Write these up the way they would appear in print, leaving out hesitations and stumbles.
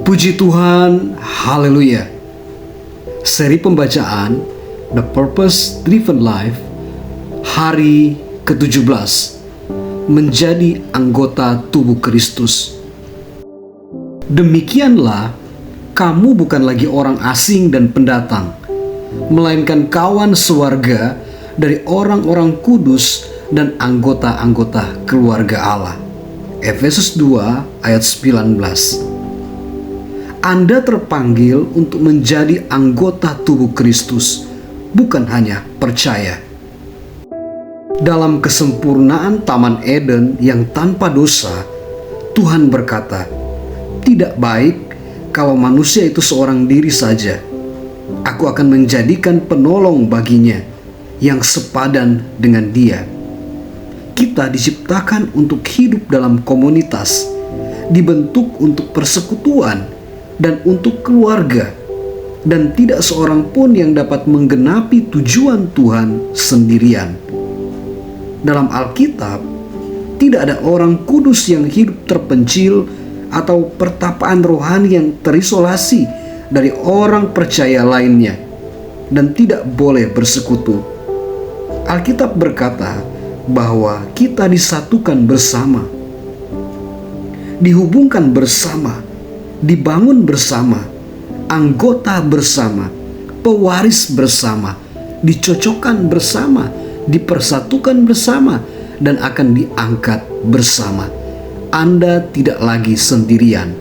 Puji Tuhan, haleluya. Seri pembacaan The Purpose Driven Life, hari ke-17, menjadi anggota tubuh Kristus. Demikianlah, kamu bukan lagi orang asing dan pendatang, melainkan kawan sewarga dari orang-orang kudus dan anggota-anggota keluarga Allah. Efesus 2 ayat 19. Anda terpanggil untuk menjadi anggota tubuh Kristus, bukan hanya percaya. Dalam kesempurnaan Taman Eden yang tanpa dosa, Tuhan berkata, "Tidak baik kalau manusia itu seorang diri saja. Aku akan menjadikan penolong baginya yang sepadan dengan dia." Kita diciptakan untuk hidup dalam komunitas, dibentuk untuk persekutuan dan untuk keluarga, dan tidak seorang pun yang dapat menggenapi tujuan Tuhan sendirian. Dalam Alkitab, tidak ada orang kudus yang hidup terpencil atau pertapaan rohani yang terisolasi dari orang percaya lainnya dan tidak boleh bersekutu. Alkitab berkata bahwa kita disatukan bersama, dihubungkan bersama, dibangun bersama, anggota bersama, pewaris bersama, dicocokkan bersama, dipersatukan bersama, dan akan diangkat bersama. Anda tidak lagi sendirian.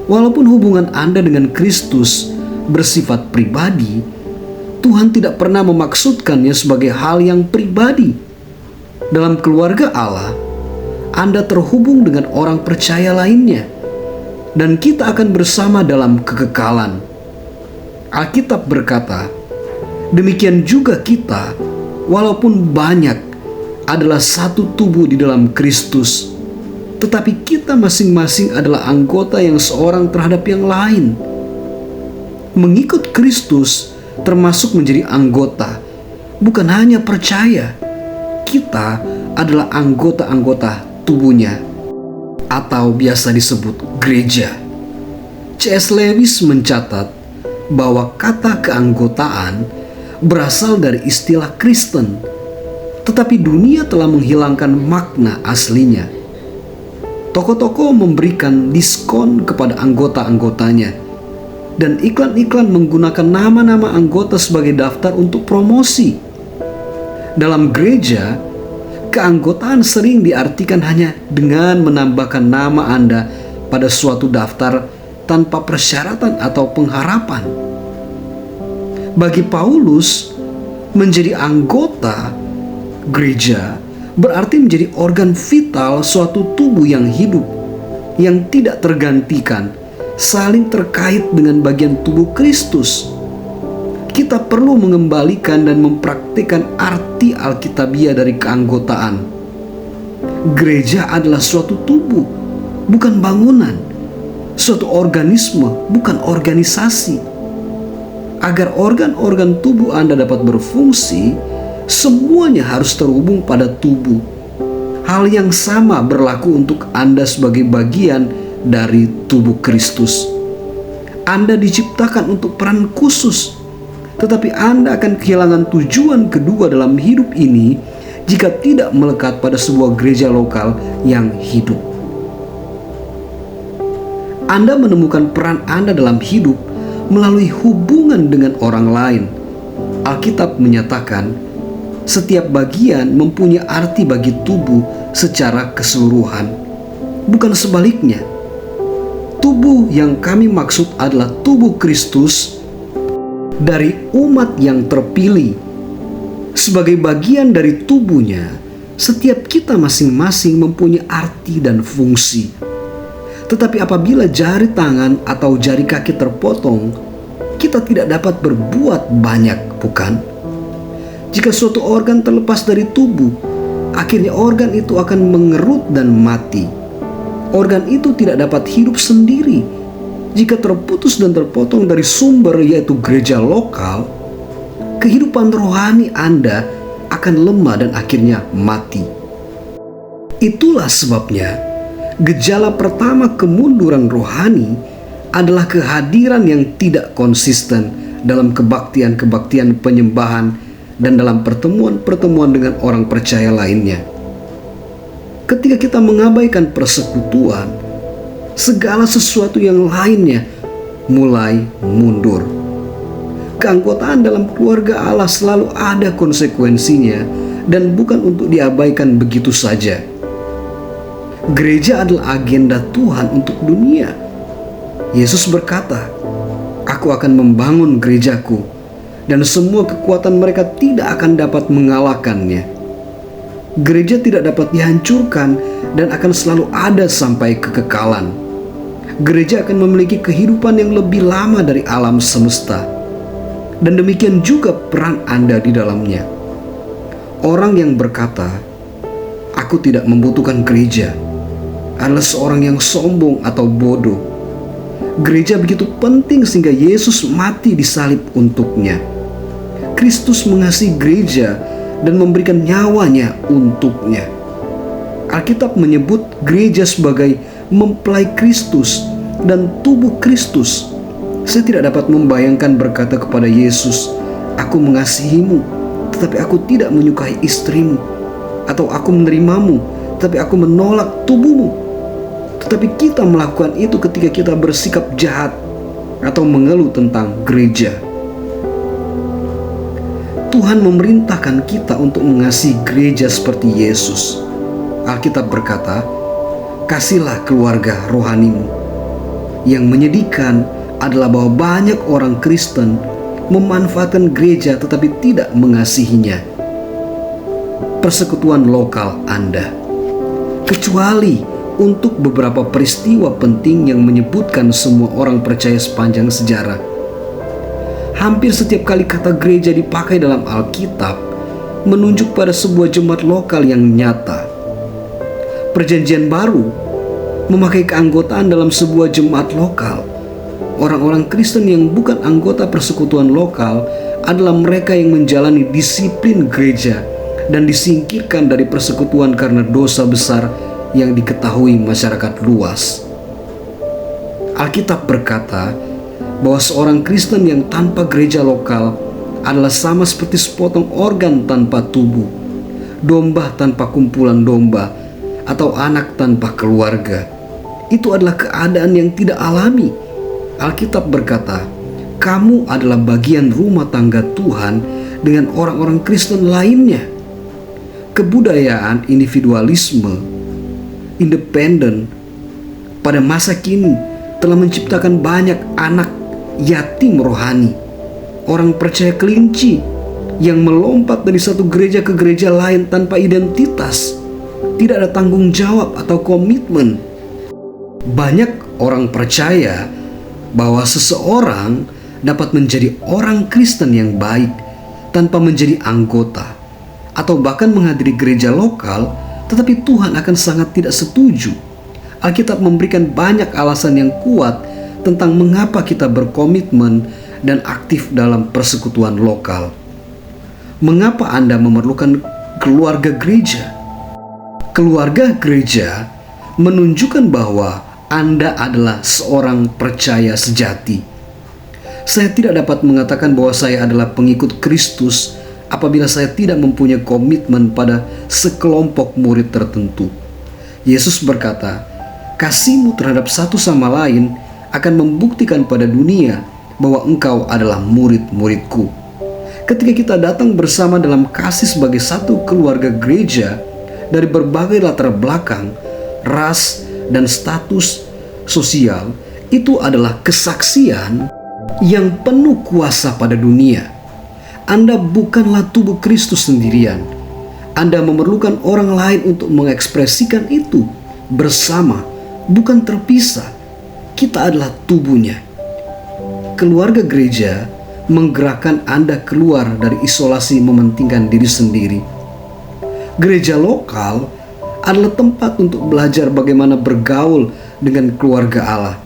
Walaupun hubungan Anda dengan Kristus bersifat pribadi, Tuhan tidak pernah memaksudkannya sebagai hal yang pribadi. Dalam keluarga Allah, Anda terhubung dengan orang percaya lainnya, dan kita akan bersama dalam kekekalan. Alkitab berkata, demikian juga kita, walaupun banyak, adalah satu tubuh di dalam Kristus, tetapi kita masing-masing adalah anggota yang seorang terhadap yang lain. Mengikut Kristus termasuk menjadi anggota, bukan hanya percaya. Kita adalah anggota-anggota tubuhnya, atau biasa disebut gereja. C.S. Lewis mencatat bahwa kata keanggotaan berasal dari istilah Kristen, tetapi dunia telah menghilangkan makna aslinya. Toko-toko memberikan diskon kepada anggota-anggotanya, dan iklan-iklan menggunakan nama-nama anggota sebagai daftar untuk promosi. Dalam gereja, keanggotaan sering diartikan hanya dengan menambahkan nama Anda pada suatu daftar tanpa persyaratan atau pengharapan. Bagi Paulus, menjadi anggota gereja berarti menjadi organ vital suatu tubuh yang hidup, yang tidak tergantikan, saling terkait dengan bagian tubuh Kristus. Kita perlu mengembalikan dan mempraktikkan arti Alkitabiah dari keanggotaan. Gereja adalah suatu tubuh, bukan bangunan. Suatu organisme, bukan organisasi. Agar organ-organ tubuh Anda dapat berfungsi, semuanya harus terhubung pada tubuh. Hal yang sama berlaku untuk Anda sebagai bagian dari tubuh Kristus. Anda diciptakan untuk peran khusus, tetapi Anda akan kehilangan tujuan kedua dalam hidup ini jika tidak melekat pada sebuah gereja lokal yang hidup. Anda menemukan peran Anda dalam hidup melalui hubungan dengan orang lain. Alkitab menyatakan, setiap bagian mempunyai arti bagi tubuh secara keseluruhan, bukan sebaliknya. Tubuh yang kami maksud adalah tubuh Kristus dari umat yang terpilih. Sebagai bagian dari tubuhnya, setiap kita masing-masing mempunyai arti dan fungsi. Tetapi apabila jari tangan atau jari kaki terpotong, kita tidak dapat berbuat banyak, bukan? Jika suatu organ terlepas dari tubuh, akhirnya organ itu akan mengerut dan mati. Organ itu tidak dapat hidup sendiri. Jika terputus dan terpotong dari sumber, yaitu gereja lokal, kehidupan rohani Anda akan lemah dan akhirnya mati. Itulah sebabnya Gejala pertama kemunduran rohani adalah kehadiran yang tidak konsisten dalam kebaktian-kebaktian penyembahan dan dalam pertemuan-pertemuan dengan orang percaya lainnya. Ketika kita mengabaikan persekutuan, segala sesuatu yang lainnya mulai mundur. Keanggotaan dalam keluarga Allah selalu ada konsekuensinya dan bukan untuk diabaikan begitu saja. Gereja adalah agenda Tuhan untuk dunia. Yesus berkata, "Aku akan membangun gerejaku, dan semua kekuatan mereka tidak akan dapat mengalahkannya." Gereja tidak dapat dihancurkan dan akan selalu ada sampai kekekalan. Gereja akan memiliki kehidupan yang lebih lama dari alam semesta. Dan demikian juga peran Anda di dalamnya. Orang yang berkata, "Aku tidak membutuhkan gereja," adalah seorang yang sombong atau bodoh. Gereja begitu penting sehingga Yesus mati di salib untuknya. Kristus mengasihi gereja dan memberikan nyawanya untuknya. Alkitab menyebut gereja sebagai mempelai Kristus dan tubuh Kristus. Saya tidak dapat membayangkan berkata kepada Yesus, "Aku mengasihimu, tetapi aku tidak menyukai istrimu," atau "Aku menerimamu, tetapi aku menolak tubuhmu." Tetapi kita melakukan itu ketika kita bersikap jahat atau mengeluh tentang gereja. Tuhan memerintahkan kita untuk mengasihi gereja seperti Yesus. Alkitab berkata, "Kasihlah keluarga rohanimu." Yang menyedihkan adalah bahwa banyak orang Kristen memanfaatkan gereja tetapi tidak mengasihinya. Persekutuan lokal Anda, kecuali untuk beberapa peristiwa penting yang menyebutkan semua orang percaya sepanjang sejarah. Hampir setiap kali kata gereja dipakai dalam Alkitab menunjuk pada sebuah jemaat lokal yang nyata. Perjanjian Baru memakai keanggotaan dalam sebuah jemaat lokal. Orang-orang Kristen yang bukan anggota persekutuan lokal adalah mereka yang menjalani disiplin gereja dan disingkirkan dari persekutuan karena dosa besar yang diketahui masyarakat luas. Alkitab berkata bahwa seorang Kristen yang tanpa gereja lokal adalah sama seperti sepotong organ tanpa tubuh, domba tanpa kumpulan domba, atau anak tanpa keluarga. Itu adalah keadaan yang tidak alami. Alkitab berkata, "Kamu adalah bagian rumah tangga Tuhan dengan orang-orang Kristen lainnya." Kebudayaan individualisme independen pada masa kini telah menciptakan banyak anak yatim rohani, orang percaya kelinci yang melompat dari satu gereja ke gereja lain tanpa identitas, tidak ada tanggung jawab atau komitmen. Banyak orang percaya bahwa seseorang dapat menjadi orang Kristen yang baik tanpa menjadi anggota atau bahkan menghadiri gereja lokal, tetapi Tuhan akan sangat tidak setuju. Alkitab memberikan banyak alasan yang kuat tentang mengapa kita berkomitmen dan aktif dalam persekutuan lokal. Mengapa Anda memerlukan keluarga gereja? Keluarga gereja menunjukkan bahwa Anda adalah seorang percaya sejati. Saya tidak dapat mengatakan bahwa saya adalah pengikut Kristus apabila saya tidak mempunyai komitmen pada sekelompok murid tertentu. Yesus berkata, "Kasihmu terhadap satu sama lain akan membuktikan pada dunia bahwa engkau adalah murid-muridku." Ketika kita datang bersama dalam kasih sebagai satu keluarga gereja dari berbagai latar belakang, ras, dan status sosial, itu adalah kesaksian yang penuh kuasa pada dunia. Anda bukanlah tubuh Kristus sendirian. Anda memerlukan orang lain untuk mengekspresikan itu bersama, bukan terpisah. Kita adalah tubuhnya. Keluarga gereja menggerakkan Anda keluar dari isolasi mementingkan diri sendiri. Gereja lokal adalah tempat untuk belajar bagaimana bergaul dengan keluarga Allah.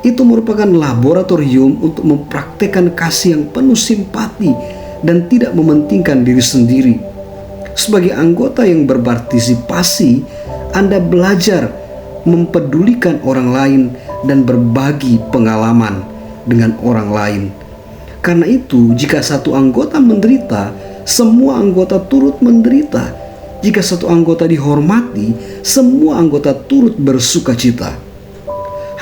Itu merupakan laboratorium untuk mempraktekkan kasih yang penuh simpati dan tidak mementingkan diri sendiri. Sebagai anggota yang berpartisipasi, Anda belajar mempedulikan orang lain, dan berbagi pengalaman dengan orang lain. Karena itu, jika satu anggota menderita, semua anggota turut menderita. Jika satu anggota dihormati, semua anggota turut bersukacita.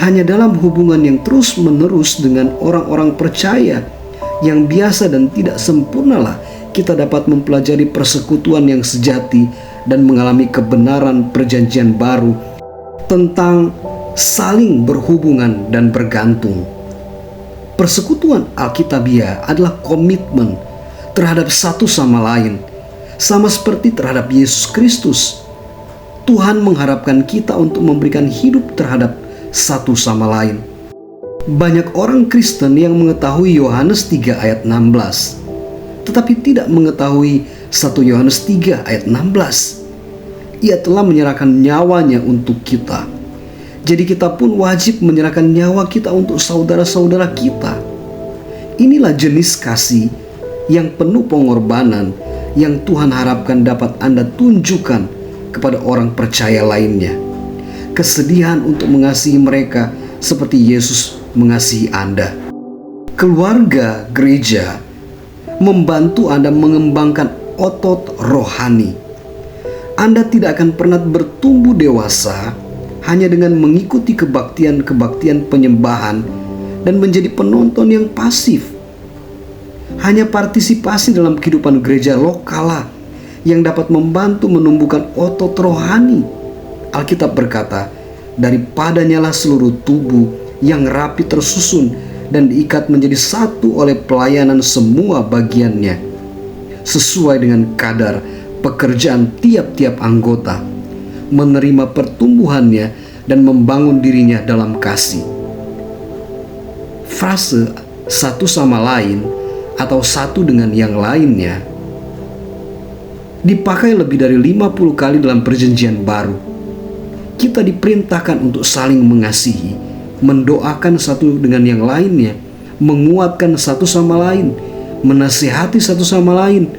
Hanya dalam hubungan yang terus-menerus dengan orang-orang percaya yang biasa dan tidak sempurnalah kita dapat mempelajari persekutuan yang sejati dan mengalami kebenaran perjanjian baru tentang saling berhubungan dan bergantung. Persekutuan Alkitabiah adalah komitmen terhadap satu sama lain, sama seperti terhadap Yesus Kristus. Tuhan mengharapkan kita untuk memberikan hidup terhadap satu sama lain. Banyak orang Kristen yang mengetahui Yohanes 3 ayat 16, tetapi tidak mengetahui 1 Yohanes 3 ayat 16. Ia telah menyerahkan nyawanya untuk kita. Jadi kita pun wajib menyerahkan nyawa kita untuk saudara-saudara kita. Inilah jenis kasih yang penuh pengorbanan yang Tuhan harapkan dapat Anda tunjukkan kepada orang percaya lainnya. Kesedihan untuk mengasihi mereka seperti Yesus mengasihi Anda. Keluarga gereja membantu Anda mengembangkan otot rohani. Anda tidak akan pernah bertumbuh dewasa hanya dengan mengikuti kebaktian-kebaktian penyembahan dan menjadi penonton yang pasif. Hanya partisipasi dalam kehidupan gereja lokal yang dapat membantu menumbuhkan otot rohani. Alkitab berkata, daripadanyalah seluruh tubuh yang rapi tersusun dan diikat menjadi satu oleh pelayanan semua bagiannya, sesuai dengan kadar pekerjaan tiap-tiap anggota, menerima pertumbuhannya dan membangun dirinya dalam kasih. Frase satu sama lain atau satu dengan yang lainnya dipakai lebih dari 50 kali dalam perjanjian baru. Kita diperintahkan untuk saling mengasihi, mendoakan satu dengan yang lainnya, menguatkan satu sama lain, menasihati satu sama lain,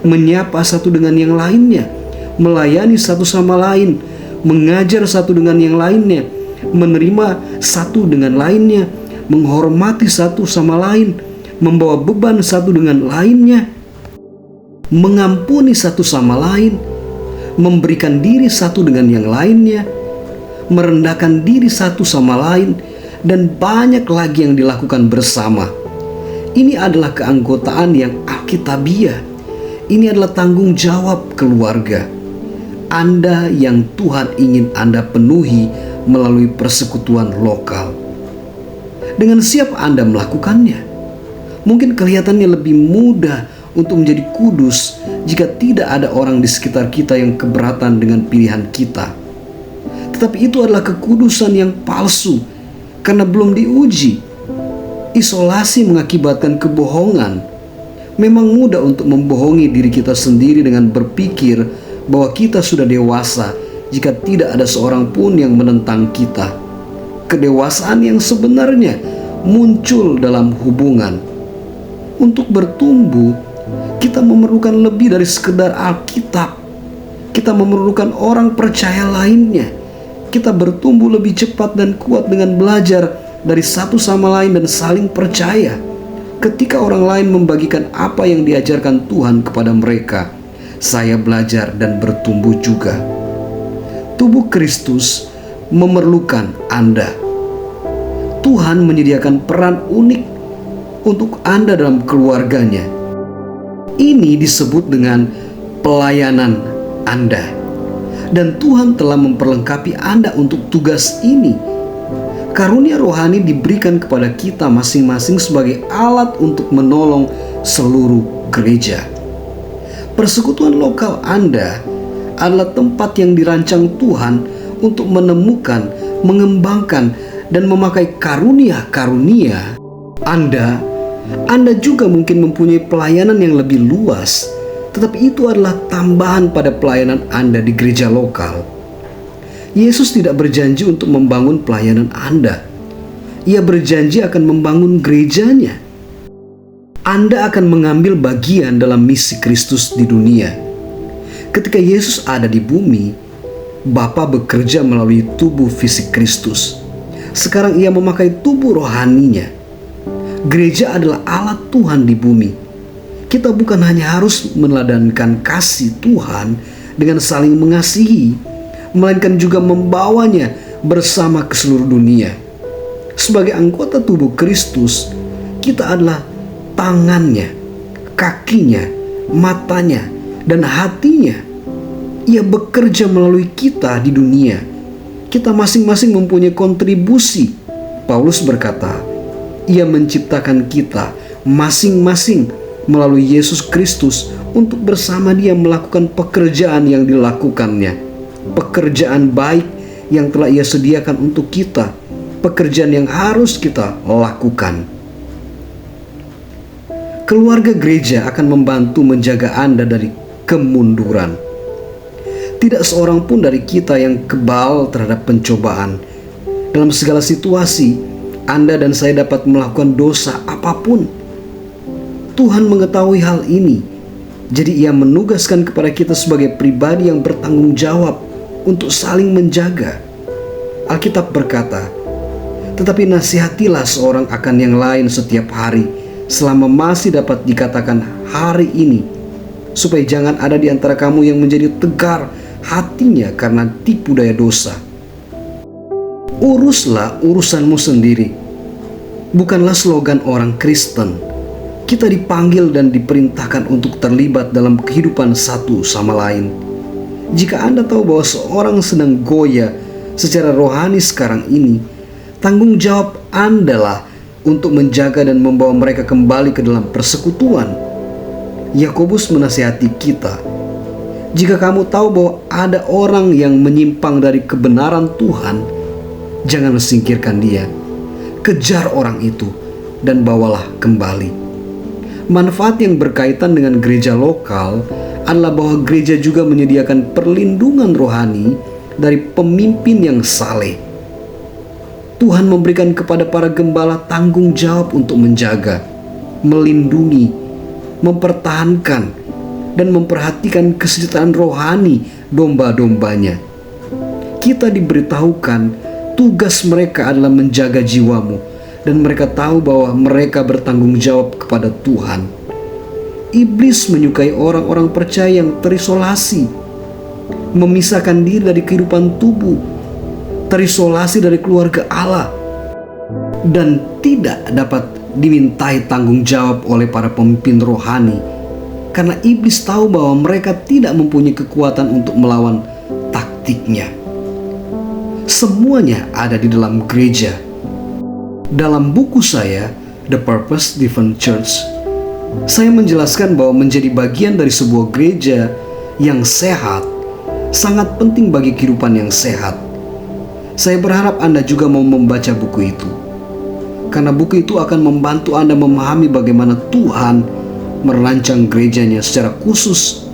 menyapa satu dengan yang lainnya, melayani satu sama lain, mengajar satu dengan yang lainnya, menerima satu dengan lainnya, menghormati satu sama lain, membawa beban satu dengan lainnya, mengampuni satu sama lain, memberikan diri satu dengan yang lainnya, merendahkan diri satu sama lain, dan banyak lagi yang dilakukan bersama. Ini adalah keanggotaan yang alkitabiah. Ini adalah tanggung jawab keluarga Anda yang Tuhan ingin Anda penuhi melalui persekutuan lokal. Dengan siap Anda melakukannya. Mungkin kelihatannya lebih mudah untuk menjadi kudus jika tidak ada orang di sekitar kita yang keberatan dengan pilihan kita. Tetapi itu adalah kekudusan yang palsu karena belum diuji. Isolasi mengakibatkan kebohongan. Memang mudah untuk membohongi diri kita sendiri dengan berpikir bahwa kita sudah dewasa jika tidak ada seorang pun yang menentang kita. Kedewasaan yang sebenarnya muncul dalam hubungan. Untuk bertumbuh, kita memerlukan lebih dari sekedar Alkitab. Kita memerlukan orang percaya lainnya. Kita bertumbuh lebih cepat dan kuat dengan belajar dari satu sama lain dan saling percaya. Ketika orang lain membagikan apa yang diajarkan Tuhan kepada mereka, saya belajar dan bertumbuh juga. Tubuh Kristus memerlukan Anda. Tuhan menyediakan peran unik untuk Anda dalam keluarganya. Ini disebut dengan pelayanan Anda. Dan Tuhan telah memperlengkapi Anda untuk tugas ini. Karunia rohani diberikan kepada kita masing-masing sebagai alat untuk menolong seluruh gereja. Persekutuan lokal Anda adalah tempat yang dirancang Tuhan untuk menemukan, mengembangkan, dan memakai karunia-karunia Anda. Anda juga mungkin mempunyai pelayanan yang lebih luas, tetapi itu adalah tambahan pada pelayanan Anda di gereja lokal. Yesus tidak berjanji untuk membangun pelayanan Anda. Ia berjanji akan membangun gerejanya. Anda akan mengambil bagian dalam misi Kristus di dunia. Ketika Yesus ada di bumi, Bapa bekerja melalui tubuh fisik Kristus. Sekarang ia memakai tubuh rohaninya. Gereja adalah alat Tuhan di bumi. Kita bukan hanya harus meladankan kasih Tuhan dengan saling mengasihi, melainkan juga membawanya bersama ke seluruh dunia. Sebagai anggota tubuh Kristus, kita adalah tangannya, kakinya, matanya, dan hatinya. Ia bekerja melalui kita di dunia. Kita masing-masing mempunyai kontribusi. Paulus berkata, ia menciptakan kita masing-masing melalui Yesus Kristus untuk bersama dia melakukan pekerjaan yang dilakukannya. Pekerjaan baik yang telah ia sediakan untuk kita. Pekerjaan yang harus kita lakukan. Keluarga gereja akan membantu menjaga Anda dari kemunduran. Tidak seorang pun dari kita yang kebal terhadap pencobaan. Dalam segala situasi, Anda dan saya dapat melakukan dosa apapun. Tuhan mengetahui hal ini. Jadi ia menugaskan kepada kita sebagai pribadi yang bertanggung jawab untuk saling menjaga. Alkitab berkata, tetapi nasihatilah seorang akan yang lain setiap hari, selama masih dapat dikatakan hari ini, supaya jangan ada di antara kamu yang menjadi tegar hatinya karena tipu daya dosa. Uruslah urusanmu sendiri. Bukanlah slogan orang Kristen. Kita dipanggil dan diperintahkan untuk terlibat dalam kehidupan satu sama lain. Jika Anda tahu bahwa seorang sedang goyah secara rohani sekarang ini, tanggung jawab Anda lah untuk menjaga dan membawa mereka kembali ke dalam persekutuan. Yakobus menasihati kita, jika kamu tahu bahwa ada orang yang menyimpang dari kebenaran Tuhan, jangan singkirkan dia. Kejar orang itu dan bawalah kembali. Manfaat yang berkaitan dengan gereja lokal adalah bahwa gereja juga menyediakan perlindungan rohani dari pemimpin yang saleh. Tuhan memberikan kepada para gembala tanggung jawab untuk menjaga, melindungi, mempertahankan, dan memperhatikan kesejahteraan rohani domba-dombanya. Kita diberitahukan tugas mereka adalah menjaga jiwamu, dan mereka tahu bahwa mereka bertanggung jawab kepada Tuhan. Iblis menyukai orang-orang percaya yang terisolasi, memisahkan diri dari kehidupan tubuh, terisolasi dari keluarga Allah, dan tidak dapat dimintai tanggung jawab oleh para pemimpin rohani, karena iblis tahu bahwa mereka tidak mempunyai kekuatan untuk melawan taktiknya. Semuanya ada di dalam gereja. Dalam buku saya, The Purpose Driven Church, saya menjelaskan bahwa menjadi bagian dari sebuah gereja yang sehat sangat penting bagi kehidupan yang sehat. Saya berharap Anda juga mau membaca buku itu, karena buku itu akan membantu Anda memahami bagaimana Tuhan merancang gerejanya secara khusus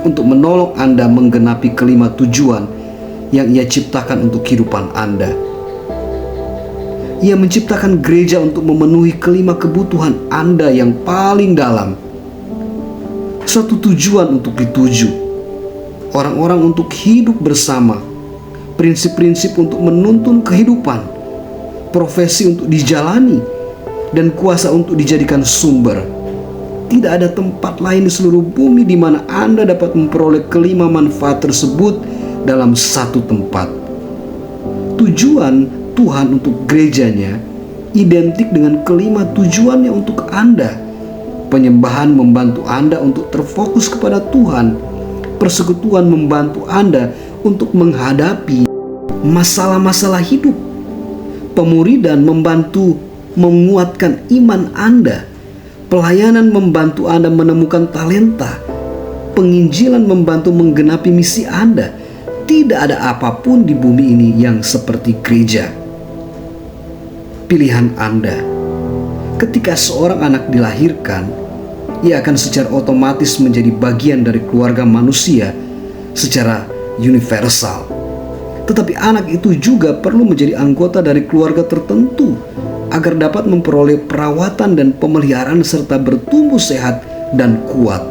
untuk menolong Anda menggenapi kelima tujuan yang Ia ciptakan untuk kehidupan Anda. Ia menciptakan gereja untuk memenuhi kelima kebutuhan Anda yang paling dalam. Satu tujuan untuk dituju, orang-orang untuk hidup bersama, prinsip-prinsip untuk menuntun kehidupan, profesi untuk dijalani, dan kuasa untuk dijadikan sumber. Tidak ada tempat lain di seluruh bumi di mana Anda dapat memperoleh kelima manfaat tersebut dalam satu tempat. Tujuan Tuhan untuk gerejanya identik dengan kelima tujuannya untuk Anda. Penyembahan membantu Anda untuk terfokus kepada Tuhan. Persekutuan membantu Anda untuk menghadapi masalah-masalah hidup. Pemuridan membantu menguatkan iman Anda. Pelayanan membantu Anda menemukan talenta. Penginjilan membantu menggenapi misi Anda. Tidak ada apapun di bumi ini yang seperti gereja. Pilihan Anda. Ketika seorang anak dilahirkan, ia akan secara otomatis menjadi bagian dari keluarga manusia secara universal. Tetapi anak itu juga perlu menjadi anggota dari keluarga tertentu agar dapat memperoleh perawatan dan pemeliharaan serta bertumbuh sehat dan kuat.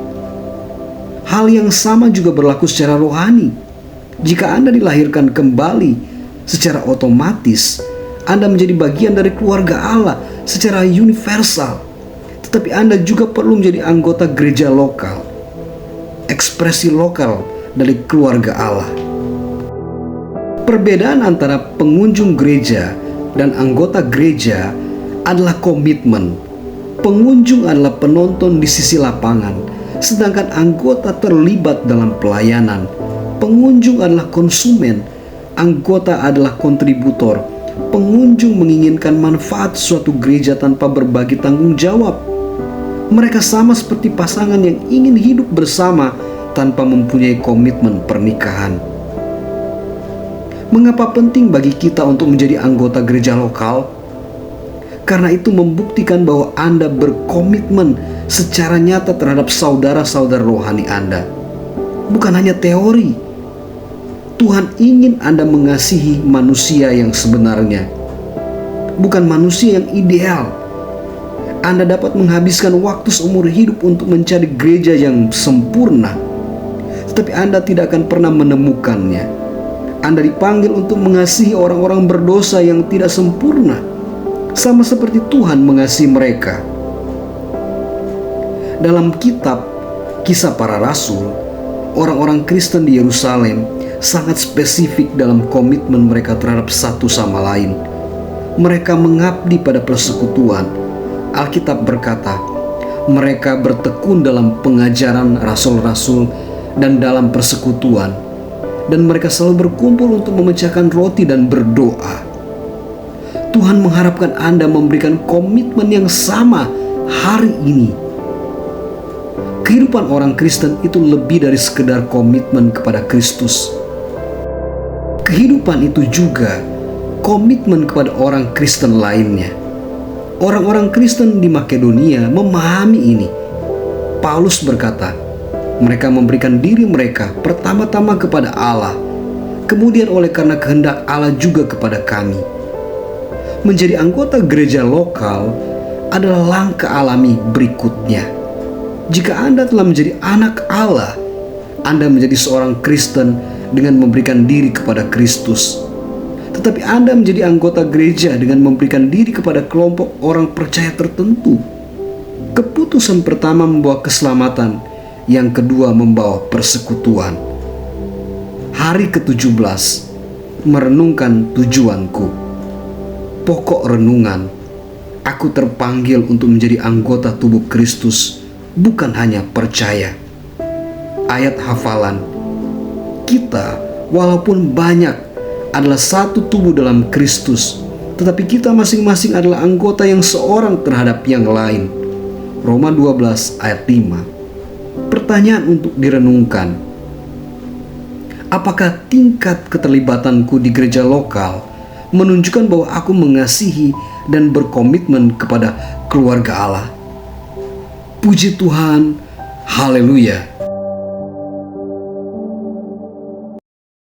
Hal yang sama juga berlaku secara rohani. Jika Anda dilahirkan kembali, secara otomatis Anda menjadi bagian dari keluarga Allah secara universal. Tetapi Anda juga perlu menjadi anggota gereja lokal, ekspresi lokal dari keluarga Allah. Perbedaan antara pengunjung gereja dan anggota gereja adalah komitmen. Pengunjung adalah penonton di sisi lapangan, sedangkan anggota terlibat dalam pelayanan. Pengunjung adalah konsumen, anggota adalah kontributor. Pengunjung menginginkan manfaat suatu gereja tanpa berbagi tanggung jawab. Mereka sama seperti pasangan yang ingin hidup bersama tanpa mempunyai komitmen pernikahan. Mengapa penting bagi kita untuk menjadi anggota gereja lokal? Karena itu membuktikan bahwa Anda berkomitmen secara nyata terhadap saudara-saudara rohani Anda. Bukan hanya teori. Tuhan ingin Anda mengasihi manusia yang sebenarnya, bukan manusia yang ideal. Anda dapat menghabiskan waktu seumur hidup untuk mencari gereja yang sempurna, tetapi Anda tidak akan pernah menemukannya. Anda dipanggil untuk mengasihi orang-orang berdosa yang tidak sempurna, sama seperti Tuhan mengasihi mereka. Dalam kitab Kisah Para Rasul, orang-orang Kristen di Yerusalem sangat spesifik dalam komitmen mereka terhadap satu sama lain. Mereka mengabdi pada persekutuan. Alkitab berkata, mereka bertekun dalam pengajaran rasul-rasul dan dalam persekutuan, dan mereka selalu berkumpul untuk memecahkan roti dan berdoa. Tuhan mengharapkan Anda memberikan komitmen yang sama hari ini. Kehidupan orang Kristen itu lebih dari sekedar komitmen kepada Kristus. Kehidupan itu juga komitmen kepada orang Kristen lainnya. Orang-orang Kristen di Makedonia memahami ini. Paulus berkata, mereka memberikan diri mereka pertama-tama kepada Allah, kemudian oleh karena kehendak Allah juga kepada kami. Menjadi anggota gereja lokal adalah langkah alami berikutnya. Jika Anda telah menjadi anak Allah, Anda menjadi seorang Kristen dengan memberikan diri kepada Kristus. Tetapi Anda menjadi anggota gereja dengan memberikan diri kepada kelompok orang percaya tertentu. Keputusan pertama membawa keselamatan, yang kedua membawa persekutuan. Hari ke-17, merenungkan tujuanku. Pokok renungan, aku terpanggil untuk menjadi anggota tubuh Kristus, bukan hanya percaya. Ayat hafalan, kita walaupun banyak adalah satu tubuh dalam Kristus, tetapi kita masing-masing adalah anggota yang seorang terhadap yang lain. Roma 12 ayat 5. Pertanyaan untuk direnungkan, apakah tingkat keterlibatanku di gereja lokal menunjukkan bahwa aku mengasihi dan berkomitmen kepada keluarga Allah? Puji Tuhan, haleluya.